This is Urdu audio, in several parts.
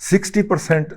60%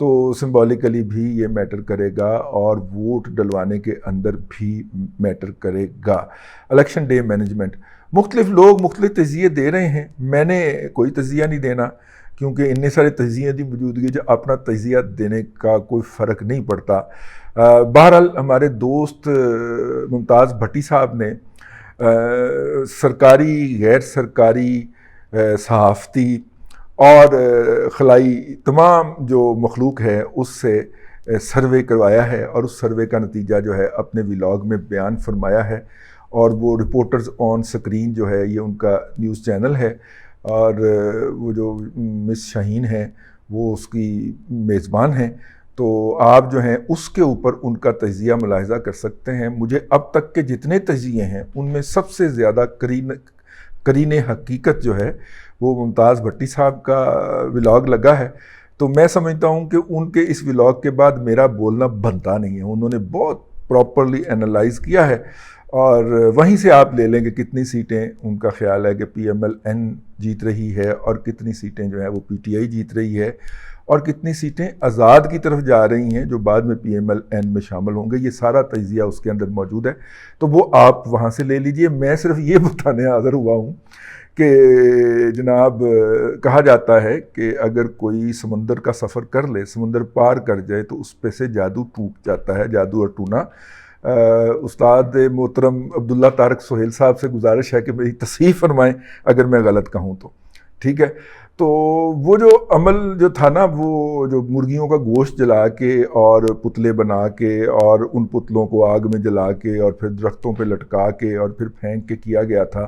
تو سمبولیکلی بھی یہ میٹر کرے گا اور ووٹ ڈلوانے کے اندر بھی میٹر کرے گا۔ الیکشن ڈے مینجمنٹ، مختلف لوگ مختلف تجزیے دے رہے ہیں، میں نے کوئی تجزیہ نہیں دینا کیونکہ اتنے سارے تجزیے کی موجودگی جو اپنا تجزیہ دینے کا کوئی فرق نہیں پڑتا۔ بہرحال ہمارے دوست ممتاز بھٹی صاحب نے سرکاری، غیر سرکاری، صحافتی اور خلائی تمام جو مخلوق ہے اس سے سروے کروایا ہے، اور اس سروے کا نتیجہ جو ہے اپنے ولاگ میں بیان فرمایا ہے، اور وہ رپورٹرز آن سکرین جو ہے یہ ان کا نیوز چینل ہے، اور وہ جو مس شاہین ہیں وہ اس کی میزبان ہیں، تو آپ جو ہیں اس کے اوپر ان کا تجزیہ ملاحظہ کر سکتے ہیں۔ مجھے اب تک کے جتنے تجزیے ہیں ان میں سب سے زیادہ قرین حقیقت جو ہے وہ ممتاز بھٹی صاحب کا ولاگ لگا ہے، تو میں سمجھتا ہوں کہ ان کے اس ولاگ کے بعد میرا بولنا بنتا نہیں ہے۔ انہوں نے بہت پراپرلی انالائز کیا ہے، اور وہیں سے آپ لے لیں کہ کتنی سیٹیں ان کا خیال ہے کہ پی ایم ایل این جیت رہی ہے، اور کتنی سیٹیں جو ہیں وہ پی ٹی آئی جیت رہی ہے، اور کتنی سیٹیں آزاد کی طرف جا رہی ہیں جو بعد میں پی ایم ایل این میں شامل ہوں گے۔ یہ سارا تجزیہ اس کے اندر موجود ہے، تو وہ آپ وہاں سے لے لیجئے۔ میں صرف یہ بتانے حاضر ہوا ہوں کہ جناب کہا جاتا ہے کہ اگر کوئی سمندر کا سفر کر لے، سمندر پار کر جائے، تو اس پہ سے جادو ٹوٹ جاتا ہے، جادو اور ٹونا۔ استاد محترم عبداللہ طارق سہیل صاحب سے گزارش ہے کہ میری تصحیح فرمائیں اگر میں غلط کہوں تو، ٹھیک ہے۔ تو وہ جو عمل جو تھا نا، وہ جو مرغیوں کا گوشت جلا کے اور پتلے بنا کے اور ان پتلوں کو آگ میں جلا کے اور پھر درختوں پہ لٹکا کے اور پھر پھینک کے کیا گیا تھا،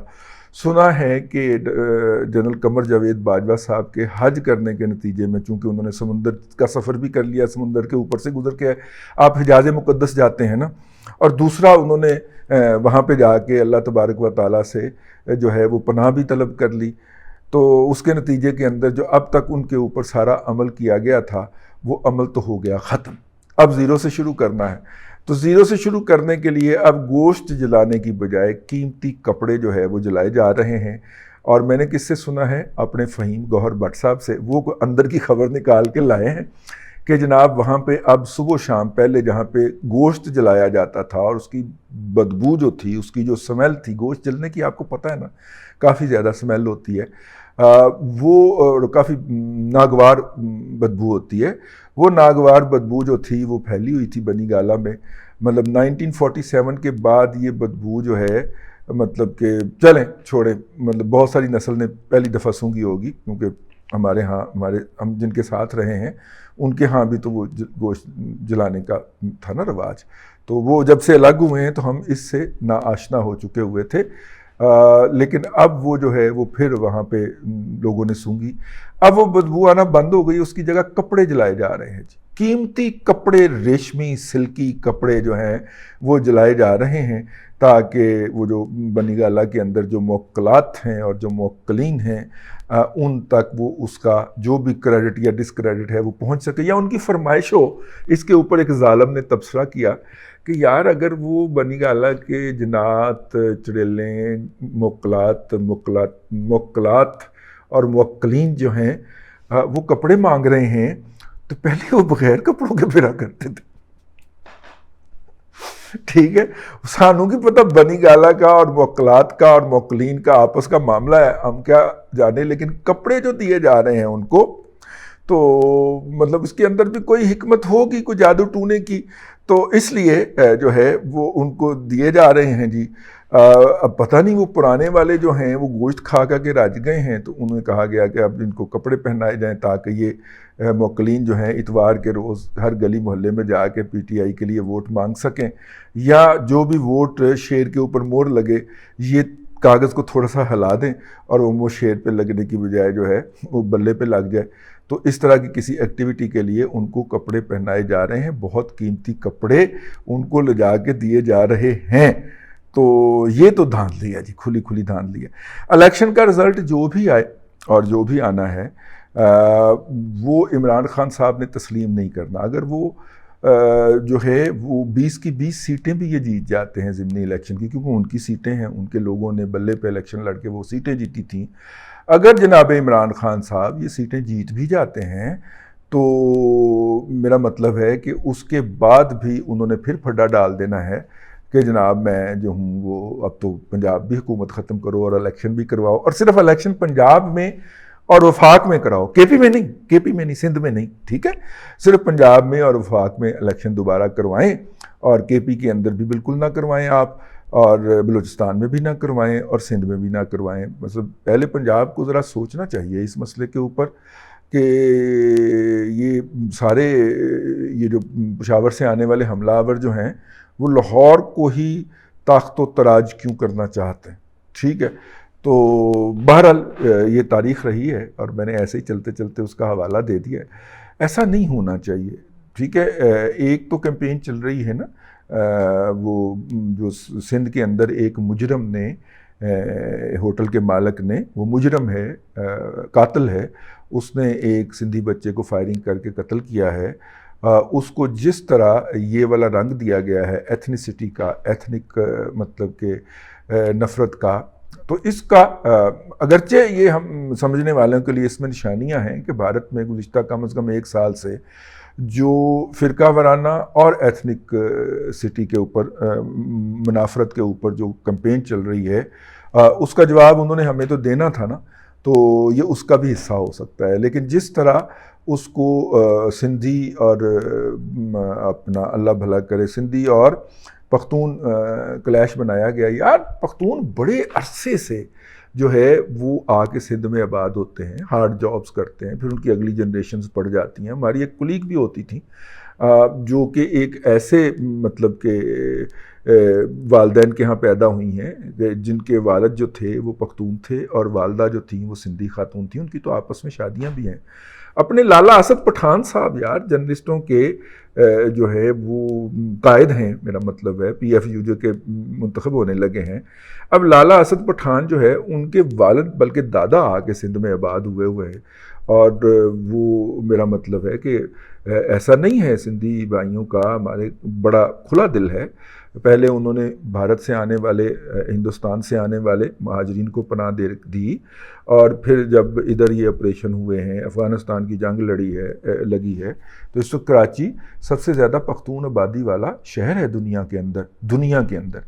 سنا ہے کہ جنرل قمر جاوید باجوہ صاحب کے حج کرنے کے نتیجے میں، چونکہ انہوں نے سمندر کا سفر بھی کر لیا، سمندر کے اوپر سے گزر کے آپ حجاز مقدس جاتے ہیں نا، اور دوسرا انہوں نے وہاں پہ جا کے اللہ تبارک و تعالیٰ سے جو ہے وہ پناہ بھی طلب کر لی، تو اس کے نتیجے کے اندر جو اب تک ان کے اوپر سارا عمل کیا گیا تھا وہ عمل تو ہو گیا ختم، اب زیرو سے شروع کرنا ہے۔ تو زیرو سے شروع کرنے کے لیے اب گوشت جلانے کی بجائے قیمتی کپڑے جو ہے وہ جلائے جا رہے ہیں، اور میں نے کس سے سنا ہے؟ اپنے فہیم گوہر بٹ صاحب سے۔ وہ اندر کی خبر نکال کے لائے ہیں کہ جناب وہاں پہ اب صبح و شام پہلے جہاں پہ گوشت جلایا جاتا تھا اور اس کی بدبو جو تھی، اس کی جو سمیل تھی، گوشت جلنے کی آپ کو پتہ ہے نا کافی زیادہ سمیل ہوتی ہے، وہ کافی ناگوار بدبو ہوتی ہے، وہ ناگوار بدبو جو تھی وہ پھیلی ہوئی تھی بنی گالہ میں۔ مطلب 1947 کے بعد یہ بدبو جو ہے، مطلب کہ چلیں چھوڑیں، مطلب بہت ساری نسل نے پہلی دفعہ سونگھی ہوگی، کیونکہ ہمارے ہاں ہم جن کے ساتھ رہے ہیں ان کے ہاں بھی تو وہ گوشت جلانے کا تھا نا رواج، تو وہ جب سے الگ ہوئے ہیں تو ہم اس سے ناآشنا ہو چکے ہوئے تھے، لیکن اب وہ جو ہے وہ پھر وہاں پہ لوگوں نے سونگھی، اب وہ بدبو آنا بند ہو گئی، اس کی جگہ کپڑے جلائے جا رہے ہیں جی، قیمتی کپڑے، ریشمی سلکی کپڑے جو ہیں وہ جلائے جا رہے ہیں، تاکہ وہ جو بنی گالہ کے اندر جو موکلات ہیں اور جو موکلین ہیں ان تک وہ اس کا جو بھی کریڈٹ یا ڈسکریڈٹ ہے وہ پہنچ سکے، یا ان کی فرمائش ہو۔ اس کے اوپر ایک ظالم نے تبصرہ کیا کہ یار اگر وہ بنی گالہ کے جنات، چڑیلیں، موکلات اور موکلین جو ہیں وہ کپڑے مانگ رہے ہیں، تو پہلے وہ بغیر کپڑوں کے پھرا کرتے تھے، ٹھیک ہے۔ سانوں کی پتہ بنی گالہ کا اور موکلات کا اور موکلین کا آپس کا معاملہ ہے، ہم کیا جانے، لیکن کپڑے جو دیے جا رہے ہیں ان کو، تو مطلب اس کے اندر بھی کوئی حکمت ہوگی، کوئی جادو ٹونے کی، تو اس لیے جو ہے وہ ان کو دیے جا رہے ہیں جی۔ اب پتہ نہیں وہ پرانے والے جو ہیں وہ گوشت کھا کے رج گئے ہیں، تو انہیں کہا گیا کہ اب ان کو کپڑے پہنائے جائیں تاکہ یہ موکلین جو ہیں اتوار کے روز ہر گلی محلے میں جا کے پی ٹی آئی کے لیے ووٹ مانگ سکیں، یا جو بھی ووٹ شیر کے اوپر مور لگے یہ کاغذ کو تھوڑا سا ہلا دیں اور وہ شیر پہ لگنے کی بجائے جو ہے وہ بلے پہ لگ جائے۔ تو اس طرح کی کسی ایکٹیویٹی کے لیے ان کو کپڑے پہنائے جا رہے ہیں، بہت قیمتی کپڑے ان کو لے جا کے دیے جا رہے ہیں، تو یہ تو دھاندلی ہے جی، کھلی کھلی دھاندلی ہے۔ الیکشن کا رزلٹ جو بھی آئے اور جو بھی آنا ہے وہ عمران خان صاحب نے تسلیم نہیں کرنا۔ اگر وہ جو ہے وہ 20 کی 20 سیٹیں بھی یہ جیت جاتے ہیں ضمنی الیکشن کی، کیونکہ ان کی سیٹیں ہیں، ان کے لوگوں نے بلے پہ الیکشن لڑ کے وہ سیٹیں جیتی تھیں، اگر جناب عمران خان صاحب یہ سیٹیں جیت بھی جاتے ہیں تو میرا مطلب ہے کہ اس کے بعد بھی انہوں نے پھر پھڈا ڈال دینا ہے کہ جناب میں جو ہوں وہ اب تو پنجاب بھی حکومت ختم کرو اور الیکشن بھی کرواؤ، اور صرف الیکشن پنجاب میں اور وفاق میں کراؤ، کے پی میں نہیں، سندھ میں نہیں، ٹھیک ہے، صرف پنجاب میں اور وفاق میں الیکشن دوبارہ کروائیں، اور کے پی کے اندر بھی بالکل نہ کروائیں آپ، اور بلوچستان میں بھی نہ کروائیں، اور سندھ میں بھی نہ کروائیں۔ مطلب پہلے پنجاب کو ذرا سوچنا چاہیے اس مسئلے کے اوپر کہ یہ سارے یہ جو پشاور سے آنے والے حملہ آور جو ہیں وہ لاہور کو ہی تاخت و تراج کیوں کرنا چاہتے ہیں، ٹھیک ہے۔ تو بہرحال یہ تاریخ رہی ہے، اور میں نے ایسے ہی چلتے چلتے اس کا حوالہ دے دیا ہے۔ ایسا نہیں ہونا چاہیے، ٹھیک ہے۔ ایک تو کیمپین چل رہی ہے نا، وہ جو سندھ کے اندر ایک مجرم نے، ہوٹل کے مالک نے، وہ مجرم ہے، قاتل ہے، اس نے ایک سندھی بچے کو فائرنگ کر کے قتل کیا ہے۔ اس کو جس طرح یہ والا رنگ دیا گیا ہے ایتھنیسٹی کا، ایتھنک مطلب کہ نفرت کا، تو اس کا اگرچہ یہ ہم سمجھنے والوں کے لیے اس میں نشانیاں ہیں کہ بھارت میں گزشتہ کم از کم 1 سال سے جو فرقہ وارانہ اور ایتھنک سٹی کے اوپر منافرت کے اوپر جو کمپین چل رہی ہے، اس کا جواب انہوں نے ہمیں تو دینا تھا نا، تو یہ اس کا بھی حصہ ہو سکتا ہے۔ لیکن جس طرح اس کو سندھی اور اپنا اللہ بھلا کرے سندھی اور پختون کلیش بنایا گیا، یار پختون بڑے عرصے سے جو ہے وہ آ کے سندھ میں آباد ہوتے ہیں، ہارڈ جابز کرتے ہیں، پھر ان کی اگلی جنریشنز پڑ جاتی ہیں۔ ہماری ایک کلیگ بھی ہوتی تھیں جو کہ ایک ایسے مطلب کہ والدین کے ہاں پیدا ہوئی ہیں جن کے والد جو تھے وہ پختون تھے اور والدہ جو تھیں وہ سندھی خاتون تھیں، ان کی تو آپس میں شادیاں بھی ہیں۔ اپنے لالا اسد پٹھان صاحب یار جرنلسٹوں کے جو ہے وہ قائد ہیں، میرا مطلب ہے پی ایف یو جو کہ منتخب ہونے لگے ہیں۔ اب لالا اسد پٹھان جو ہے ان کے والد بلکہ دادا آ کے سندھ میں آباد ہوئے ہیں، اور وہ میرا مطلب ہے کہ ایسا نہیں ہے، سندھی بھائیوں کا ہمارے بڑا کھلا دل ہے۔ پہلے انہوں نے بھارت سے آنے والے، ہندوستان سے آنے والے مہاجرین کو پناہ دی، اور پھر جب ادھر یہ آپریشن ہوئے ہیں، افغانستان کی جنگ لگی ہے، تو اس وقت کراچی سب سے زیادہ پختون آبادی والا شہر ہے دنیا کے اندر۔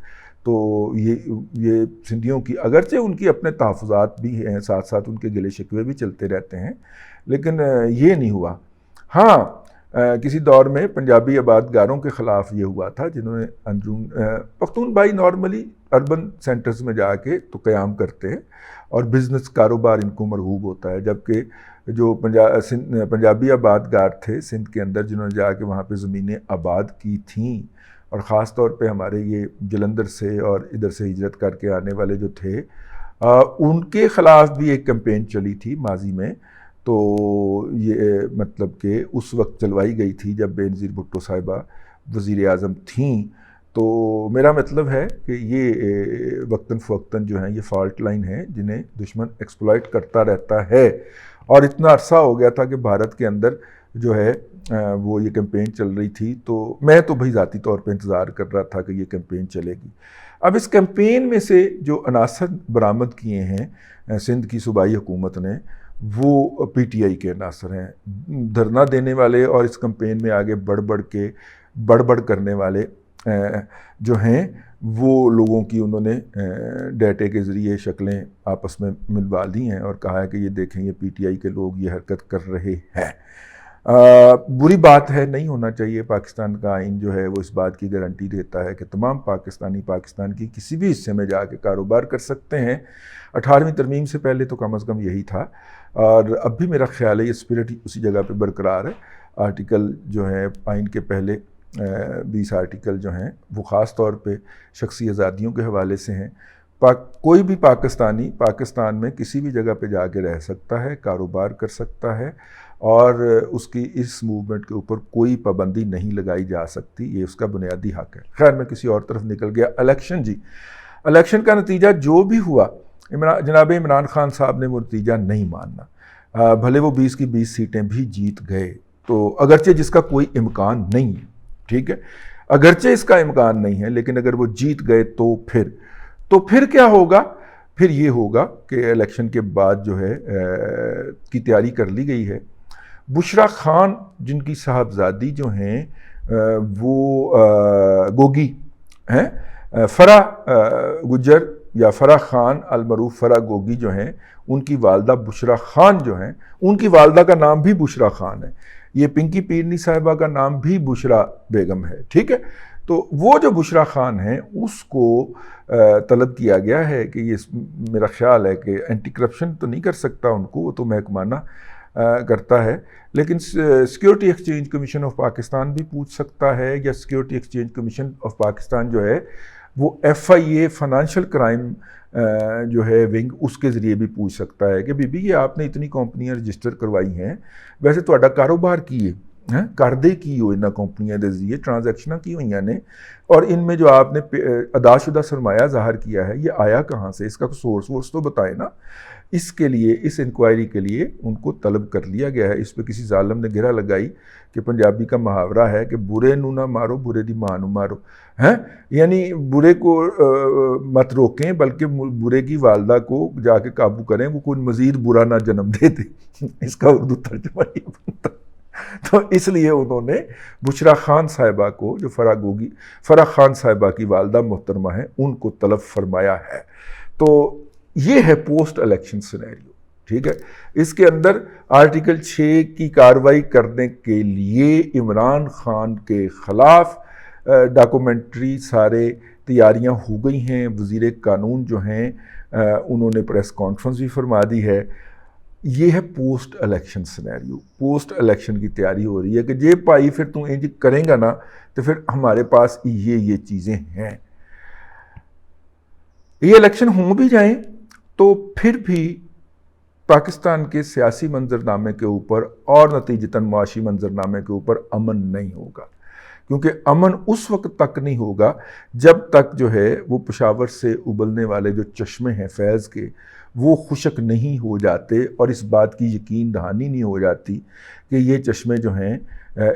تو یہ سندھیوں کی اگرچہ ان کی اپنے تحفظات بھی ہیں، ساتھ ساتھ ان کے گلے شکوے بھی چلتے رہتے ہیں، لیکن یہ نہیں ہوا۔ ہاں کسی دور میں پنجابی آبادگاروں کے خلاف یہ ہوا تھا، جنہوں نے اندرون پختون بھائی نارملی اربن سینٹرز میں جا کے تو قیام کرتے ہیں اور بزنس کاروبار ان کو مرغوب ہوتا ہے، جبکہ جو پنجابی آبادگار تھے سندھ کے اندر جنہوں نے جا کے وہاں پہ زمینیں آباد کی تھیں، اور خاص طور پہ ہمارے یہ جلندر سے اور ادھر سے ہجرت کر کے آنے والے جو تھے، ان کے خلاف بھی ایک کیمپین چلی تھی ماضی میں۔ تو یہ مطلب کہ اس وقت چلوائی گئی تھی جب بینظیر بھٹو صاحبہ وزیر اعظم تھیں۔ تو میرا مطلب ہے کہ یہ وقتاً فوقتاً جو ہیں یہ فالٹ لائن ہیں جنہیں دشمن ایکسپلائٹ کرتا رہتا ہے، اور اتنا عرصہ ہو گیا تھا کہ بھارت کے اندر جو ہے وہ یہ کیمپین چل رہی تھی، تو میں تو بھائی ذاتی طور پہ انتظار کر رہا تھا کہ یہ کیمپین چلے گی۔ اب اس کیمپین میں سے جو عناصر برآمد کیے ہیں سندھ کی صوبائی حکومت نے، وہ پی ٹی آئی کے عناصر ہیں، دھرنا دینے والے اور اس کیمپین میں آگے بڑھ کرنے والے جو ہیں، وہ لوگوں کی انہوں نے ڈیٹے کے ذریعے شکلیں آپس میں ملوا دی ہیں اور کہا ہے کہ یہ دیکھیں یہ پی ٹی آئی کے لوگ یہ حرکت کر رہے ہیں۔ بری بات ہے، نہیں ہونا چاہیے۔ پاکستان کا آئین جو ہے وہ اس بات کی گارنٹی دیتا ہے کہ تمام پاکستانی پاکستان کی کسی بھی حصے میں جا کے کاروبار کر سکتے ہیں۔ 18ویں ترمیم سے پہلے تو کم از کم یہی تھا، اور اب بھی میرا خیال ہے یہ اسپرٹ اسی جگہ پہ برقرار ہے۔ آرٹیکل جو ہے آئین کے پہلے 20 آرٹیکل جو ہیں وہ خاص طور پہ شخصی آزادیوں کے حوالے سے ہیں۔ کوئی بھی پاکستانی پاکستان میں کسی بھی جگہ پہ جا کے رہ سکتا ہے، کاروبار کر سکتا ہے، اور اس کی اس موومنٹ کے اوپر کوئی پابندی نہیں لگائی جا سکتی، یہ اس کا بنیادی حق ہے۔ خیر میں کسی اور طرف نکل گیا۔ الیکشن کا نتیجہ جو بھی ہوا، جناب عمران خان صاحب نے وہ نتیجہ نہیں ماننا، بھلے وہ 20 کی 20 سیٹیں بھی جیت گئے، تو اگرچہ جس کا کوئی امکان نہیں ہے، ٹھیک ہے، اگرچہ اس کا امکان نہیں ہے، لیکن اگر وہ جیت گئے تو پھر کیا ہوگا؟ پھر یہ ہوگا کہ الیکشن کے بعد جو ہے کی تیاری کر لی گئی ہے۔ بشرا خان جن کی صاحبزادی جو ہیں وہ گوگی ہیں، فرح گجر یا فرح خان المعروف فرح گوگی جو ہیں، ان کی والدہ بشرا خان جو ہیں، ان کی والدہ کا نام بھی بشرا خان ہے، یہ پنکی پیرنی صاحبہ کا نام بھی بشرا بیگم ہے، ٹھیک ہے۔ تو وہ جو بشرا خان ہیں اس کو طلب کیا گیا ہے کہ یہ میرا خیال ہے کہ اینٹی کرپشن تو نہیں کر سکتا ان کو، وہ تو محکمانہ کرتا ہے، لیکن security exchange commission of Pakistan بھی پوچھ سکتا ہے، یا security exchange commission of Pakistan جو ہے وہ FIA فائنینشیل کرائم جو ہے ونگ، اس کے ذریعے بھی پوچھ سکتا ہے کہ بی بی یہ آپ نے اتنی کمپنیاں رجسٹر کروائی ہیں، ویسے تہاڈا کاروبار کی ہے کردے کی ہو انہاں کمپنیاں دے ذریعے ٹرانزیکشناں کی ہوئیاں نے، اور ان میں جو آپ نے ادا شدہ سرمایہ ظاہر کیا ہے یہ آیا کہاں سے، اس کا سورس وورس تو بتائیں نا۔ اس کے لیے، اس انکوائری کے لیے ان کو طلب کر لیا گیا ہے۔ اس پہ کسی ظالم نے گرہ لگائی کہ پنجابی کا محاورہ ہے کہ برے نو نہ مارو، برے دی ماں نو مارو، ہیں، یعنی برے کو مت روکیں بلکہ برے کی والدہ کو جا کے قابو کریں، وہ کوئی مزید برا نہ جنم دے دے، اس کا اردو ترجمہ یہ بنتا۔ تو اس لیے انہوں نے بشرا خان صاحبہ کو، جو فرح خان صاحبہ کی والدہ محترمہ ہیں، ان کو طلب فرمایا ہے۔ تو یہ ہے پوسٹ الیکشن سینیریو، ٹھیک ہے۔ اس کے اندر آرٹیکل 6 کی کارروائی کرنے کے لیے عمران خان کے خلاف ڈاکومنٹری سارے تیاریاں ہو گئی ہیں۔ وزیر قانون جو ہیں انہوں نے پریس کانفرنس بھی فرما دی ہے۔ یہ ہے post election scenario, post election کی تیاری ہو رہی ہے کہ جے پائی پھر تم انج کریں گا نا تو پھر ہمارے پاس یہ چیزیں ہیں۔ یہ الیکشن ہوں بھی جائیں تو پھر بھی پاکستان کے سیاسی منظرنامے کے اوپر اور نتیجتاً معاشی منظرنامے کے اوپر امن نہیں ہوگا، کیونکہ امن اس وقت تک نہیں ہوگا جب تک جو ہے وہ پشاور سے ابلنے والے جو چشمے ہیں فیض کے، وہ خشک نہیں ہو جاتے اور اس بات کی یقین دہانی نہیں ہو جاتی کہ یہ چشمے جو ہیں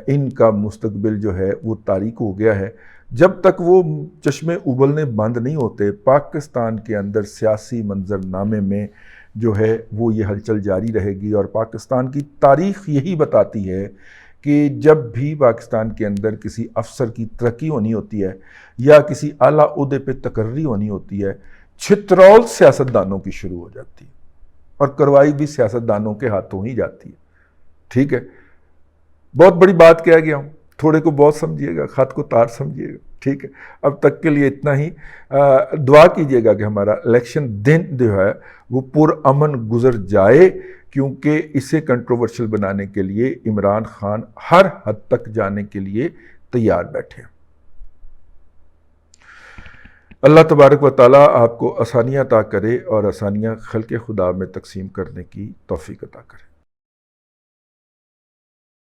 ان کا مستقبل جو ہے وہ تاریک ہو گیا ہے۔ جب تک وہ چشمے ابلنے بند نہیں ہوتے، پاکستان کے اندر سیاسی منظرنامے میں جو ہے وہ یہ ہلچل جاری رہے گی، اور پاکستان کی تاریخ یہی بتاتی ہے کہ جب بھی پاکستان کے اندر کسی افسر کی ترقی ہونی ہوتی ہے یا کسی اعلیٰ عہدے پہ تقرری ہونی ہوتی ہے، چھترول سیاستدانوں کی شروع ہو جاتی ہے، اور کروائی بھی سیاستدانوں کے ہاتھوں ہی جاتی ہے، ٹھیک ہے۔ بہت بڑی بات کہہ گیا ہوں، تھوڑے کو بہت سمجھیے گا، خط کو تار سمجھیے گا، ٹھیک ہے۔ اب تک کے لیے اتنا ہی۔ دعا کیجیے گا کہ ہمارا الیکشن دن جو ہے وہ پرامن گزر جائے، کیونکہ اسے کنٹروورشل بنانے کے لیے عمران خان ہر حد تک جانے کے لیے تیار بیٹھے ہیں۔ اللہ تبارک و تعالیٰ آپ کو آسانیاں عطا کرے اور آسانیاں خلق خدا میں تقسیم کرنے کی توفیق عطا کرے۔